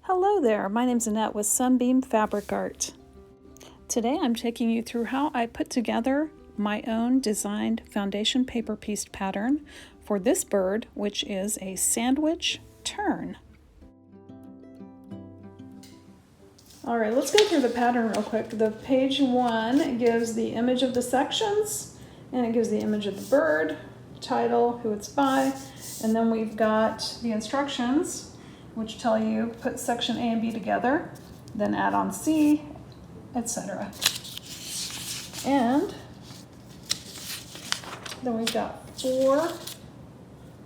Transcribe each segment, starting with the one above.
Hello there, my name's Annette with Sunbeam Fabric Art. Today I'm taking you through how I put together my own designed foundation paper piece pattern for this bird, which is a Sandwich Tern. Alright, let's go through the pattern real quick. The page 1 gives the image of the sections, and it gives the image of the bird, title, who it's by, and then we've got the instructions, which tell you put section A and B together, then add on C, etc. And then we've got 4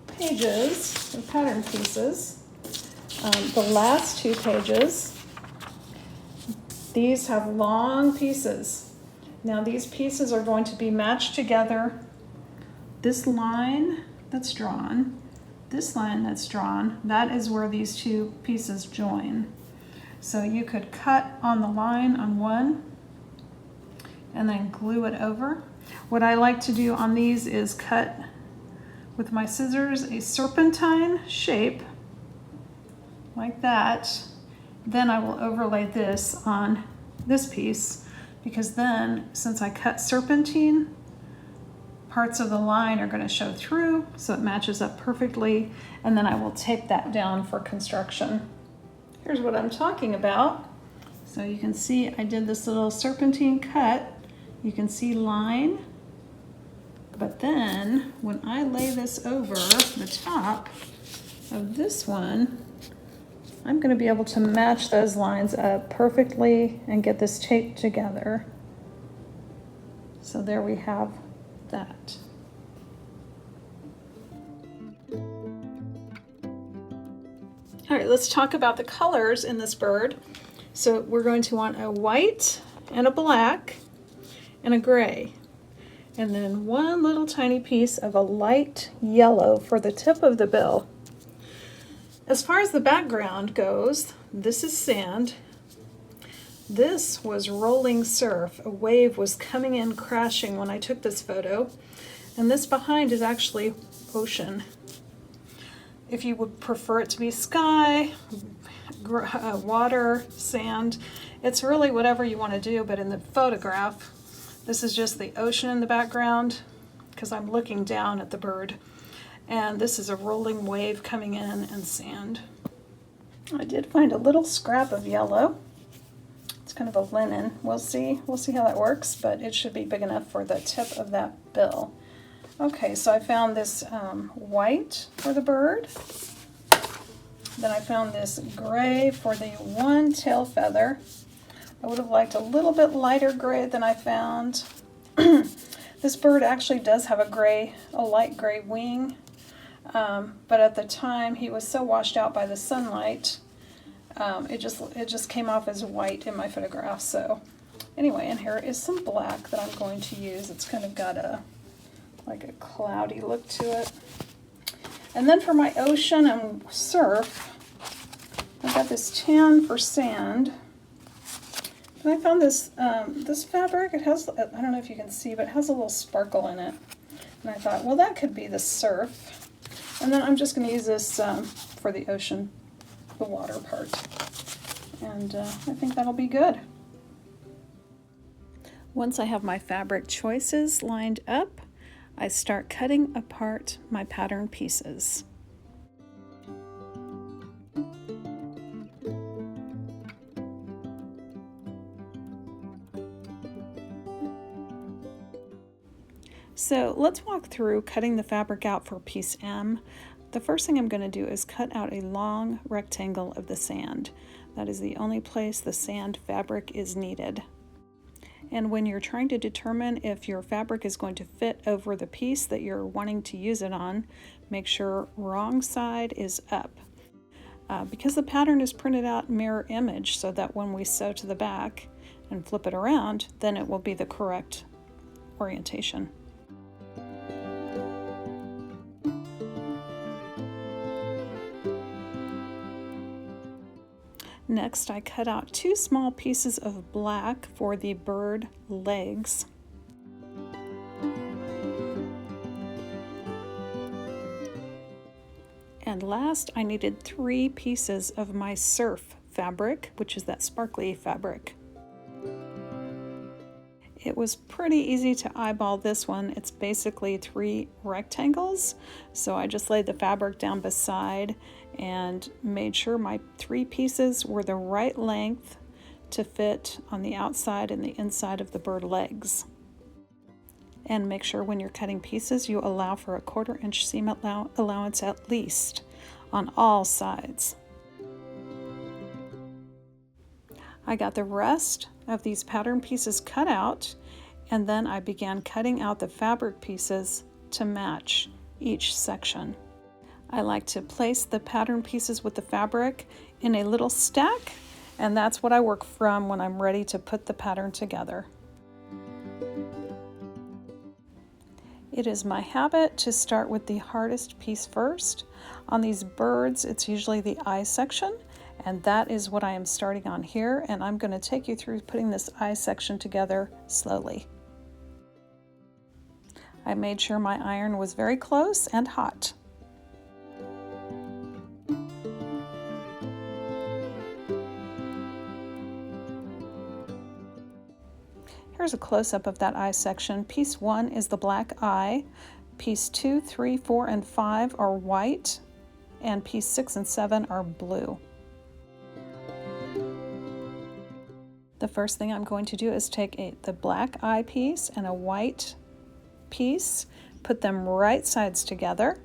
pages of pattern pieces. The last 2 pages, these have long pieces. Now these pieces are going to be matched together. This line that's drawn, this line that's drawn, that is where these 2 pieces join. So you could cut on the line on one and then glue it over. What I like to do on these is cut with my scissors a serpentine shape like that. Then I will overlay this on this piece, because then since I cut serpentine, parts of the line are going to show through, so it matches up perfectly, and then I will tape that down for construction. Here's what I'm talking about. So you can see I did this little serpentine cut. You can see line, but then when I lay this over the top of this one, I'm going to be able to match those lines up perfectly and get this taped together. So there we have that. All right, let's talk about the colors in this bird. So we're going to want a white and a black and a gray, and then one little tiny piece of a light yellow for the tip of the bill. As far as the background goes, this is sand. This was rolling surf. A wave was coming in crashing when I took this photo. And this behind is actually ocean. If you would prefer it to be sky, water, sand, it's really whatever you want to do. But in the photograph, this is just the ocean in the background because I'm looking down at the bird. And this is a rolling wave coming in and sand. I did find a little scrap of yellow. It's kind of a linen. We'll see how that works, but it should be big enough for the tip of that bill. Okay, so I found this white for the bird. Then I found this gray for the one tail feather. I would have liked a little bit lighter gray than I found. This bird actually does have a light gray wing, but at the time he was so washed out by the sunlight, it just came off as white in my photograph. So anyway, and here is some black that I'm going to use. It's kind of got like a cloudy look to it. And then for my ocean and surf, I've got this tan for sand. And I found this this fabric. It has, I don't know if you can see, but it has a little sparkle in it. And I thought, well, that could be the surf. And then I'm just going to use this for the ocean, the water part. And I think that'll be good. Once I have my fabric choices lined up, I start cutting apart my pattern pieces. So let's walk through cutting the fabric out for piece M. The first thing I'm going to do is cut out a long rectangle of the sand. That is the only place the sand fabric is needed. And when you're trying to determine if your fabric is going to fit over the piece that you're wanting to use it on, make sure wrong side is up. Because the pattern is printed out mirror image, so that when we sew to the back and flip it around, then it will be the correct orientation. Next, I cut out 2 small pieces of black for the bird legs. And last, I needed 3 pieces of my surf fabric, which is that sparkly fabric. It was pretty easy to eyeball this one. It's basically 3 rectangles. So I just laid the fabric down beside and made sure my 3 pieces were the right length to fit on the outside and the inside of the bird legs. And make sure when you're cutting pieces you allow for a 1/4 inch seam allowance at least on all sides. I got the rest of these pattern pieces cut out, and then I began cutting out the fabric pieces to match each section. I like to place the pattern pieces with the fabric in a little stack, and that's what I work from when I'm ready to put the pattern together. It is my habit to start with the hardest piece first. On these birds, it's usually the eye section, and that is what I am starting on here, and I'm going to take you through putting this eye section together slowly. I made sure my iron was very close and hot. Here's a close-up of that eye section. Piece 1 is the black eye. Piece 2, 3, 4, and 5 are white, and piece 6 and 7 are blue. The first thing I'm going to do is take the black eye piece and a white piece, put them right sides together,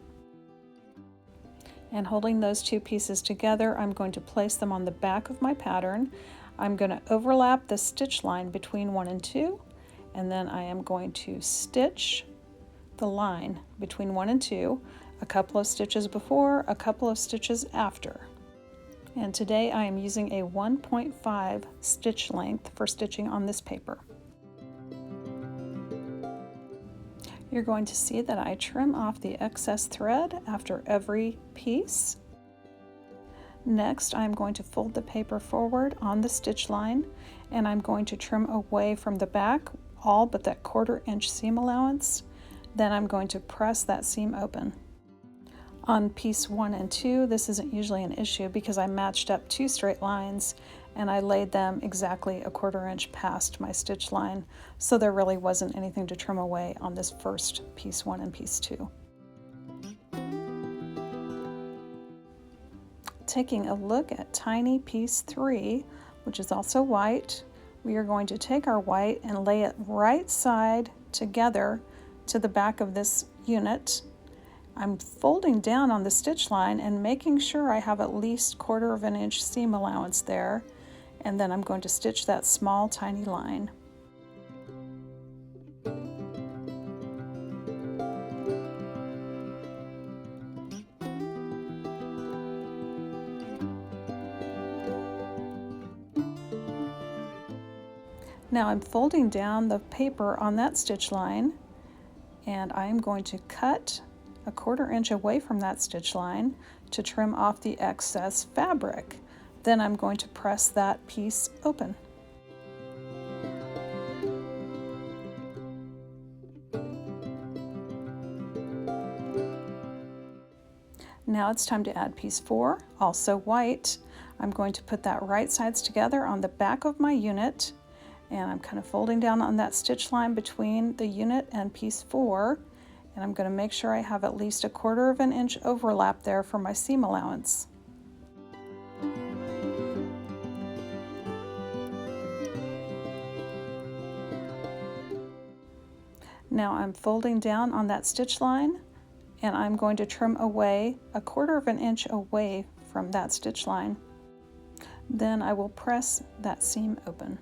and holding those 2 pieces together, I'm going to place them on the back of my pattern. I'm going to overlap the stitch line between 1 and 2, and then I am going to stitch the line between 1 and 2, a couple of stitches before, a couple of stitches after. And today I am using a 1.5 stitch length for stitching on this paper. You're going to see that I trim off the excess thread after every piece. Next, I'm going to fold the paper forward on the stitch line, and I'm going to trim away from the back all but that 1/4 inch seam allowance. Then I'm going to press that seam open. On piece 1 and 2, this isn't usually an issue because I matched up 2 straight lines and I laid them exactly a 1/4 inch past my stitch line, so there really wasn't anything to trim away on this first piece 1 and piece 2. Taking a look at tiny piece 3, which is also white, we are going to take our white and lay it right side together to the back of this unit. I'm folding down on the stitch line and making sure I have at least 1/4 inch seam allowance there, and then I'm going to stitch that small tiny line. Now I'm folding down the paper on that stitch line, and I'm going to cut a 1/4 inch away from that stitch line to trim off the excess fabric. Then I'm going to press that piece open. Now it's time to add piece 4, also white. I'm going to put that right sides together on the back of my unit, and I'm kind of folding down on that stitch line between the unit and piece 4. And I'm going to make sure I have at least a 1/4 inch overlap there for my seam allowance. Now I'm folding down on that stitch line, and I'm going to trim away a 1/4 inch away from that stitch line. Then I will press that seam open.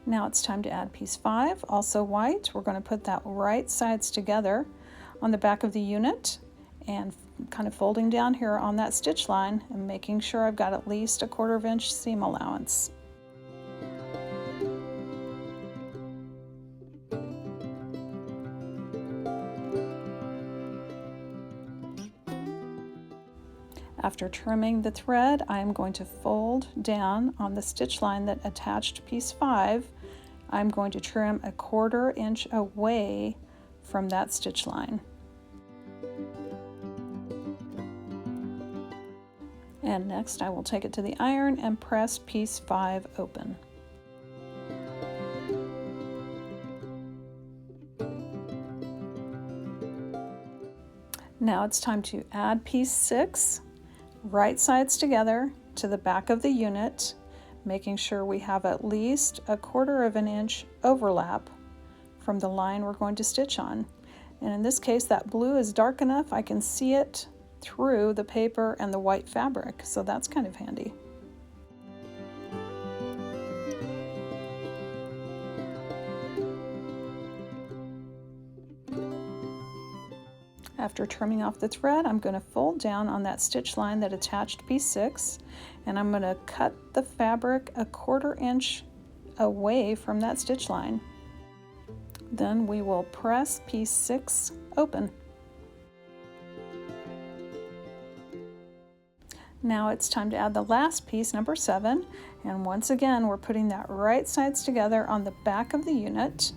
Now it's time to add piece 5, also white. We're going to put that right sides together on the back of the unit and kind of folding down here on that stitch line and making sure I've got at least a 1/4 inch seam allowance. After trimming the thread, I am going to fold down on the stitch line that attached piece 5. I'm going to trim a 1/4 inch away from that stitch line. And next I will take it to the iron and press piece 5 open. Now it's time to add piece 6, right sides together to the back of the unit, making sure we have at least 1/4 of an inch overlap from the line we're going to stitch on. And in this case, that blue is dark enough I can see it through the paper and the white fabric, so that's kind of handy. After trimming off the thread, I'm going to fold down on that stitch line that attached piece 6, and I'm going to cut the fabric 1/4 inch away from that stitch line. Then we will press piece 6 open. Now it's time to add the last piece, number 7, and once again we're putting that right sides together on the back of the unit.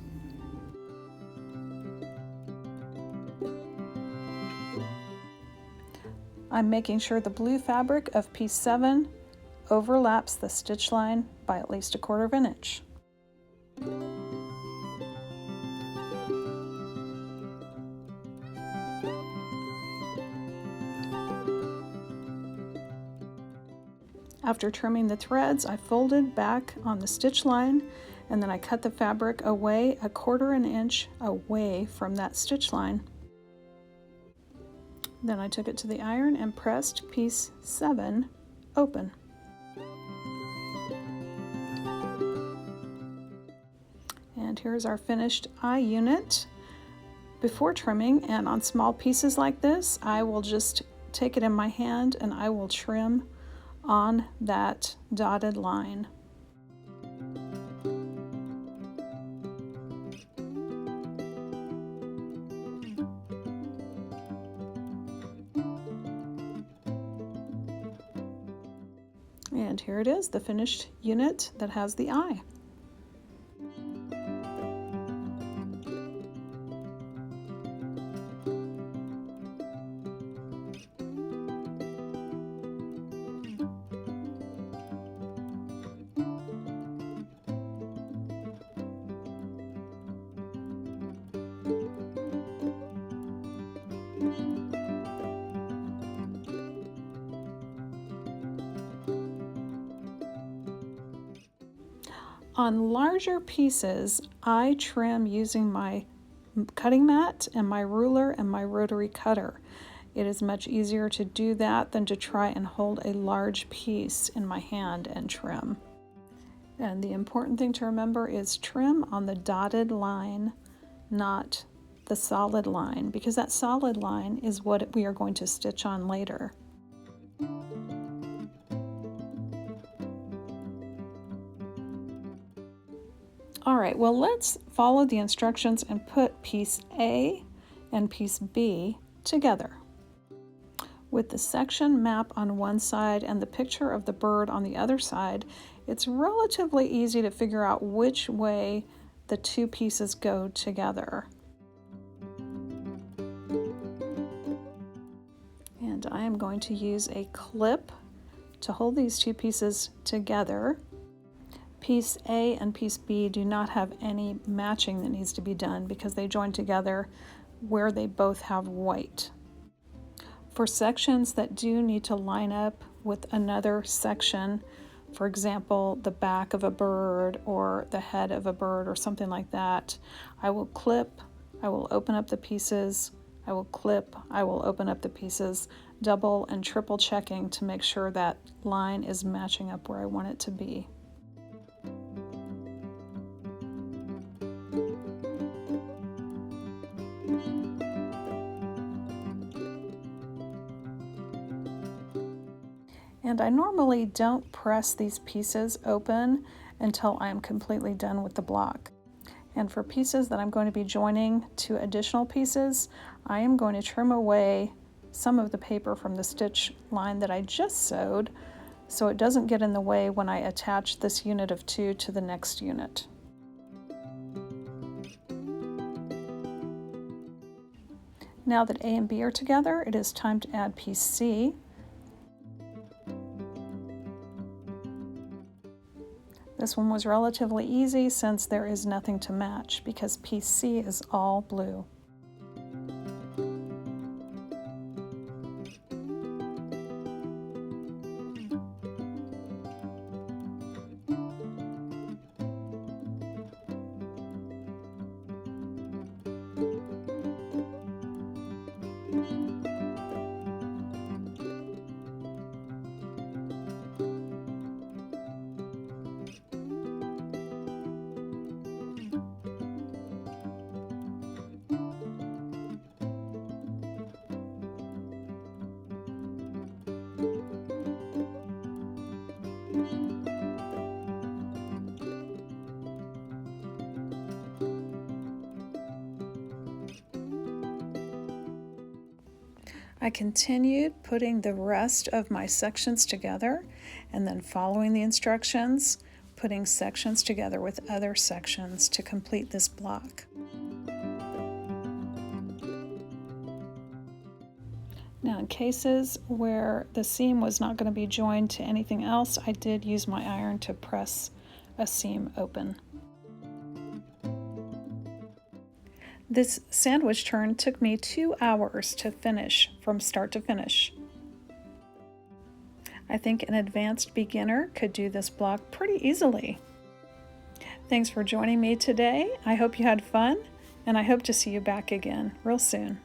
I'm making sure the blue fabric of piece 7 overlaps the stitch line by at least 1/4 of an inch. After trimming the threads, I folded back on the stitch line, and then I cut the fabric away 1/4 an inch away from that stitch line. Then I took it to the iron and pressed piece 7 open. And here's our finished eye unit. Before trimming, and on small pieces like this, I will just take it in my hand and I will trim on that dotted line. And here it is, the finished unit that has the eye. On larger pieces, I trim using my cutting mat and my ruler and my rotary cutter. It is much easier to do that than to try and hold a large piece in my hand and trim. And the important thing to remember is trim on the dotted line, not the solid line, because that solid line is what we are going to stitch on later. Alright, well, let's follow the instructions and put piece A and piece B together. With the section map on one side and the picture of the bird on the other side, it's relatively easy to figure out which way the two pieces go together. And I am going to use a clip to hold these two pieces together. Piece A and piece B do not have any matching that needs to be done because they join together where they both have white. For sections that do need to line up with another section, for example, the back of a bird or the head of a bird or something like that, I will clip, I will open up the pieces, I will clip, I will open up the pieces, double and triple checking to make sure that line is matching up where I want it to be. And I normally don't press these pieces open until I am completely done with the block. And for pieces that I'm going to be joining to additional pieces, I am going to trim away some of the paper from the stitch line that I just sewed so it doesn't get in the way when I attach this unit of 2 to the next unit. Now that A and B are together, it is time to add piece C. This one was relatively easy since there is nothing to match because piece C is all blue. I continued putting the rest of my sections together and then following the instructions, putting sections together with other sections to complete this block. Now, in cases where the seam was not going to be joined to anything else, I did use my iron to press a seam open. This sandwich turn took me 2 hours to finish from start to finish. I think an advanced beginner could do this block pretty easily. Thanks for joining me today. I hope you had fun, and I hope to see you back again real soon.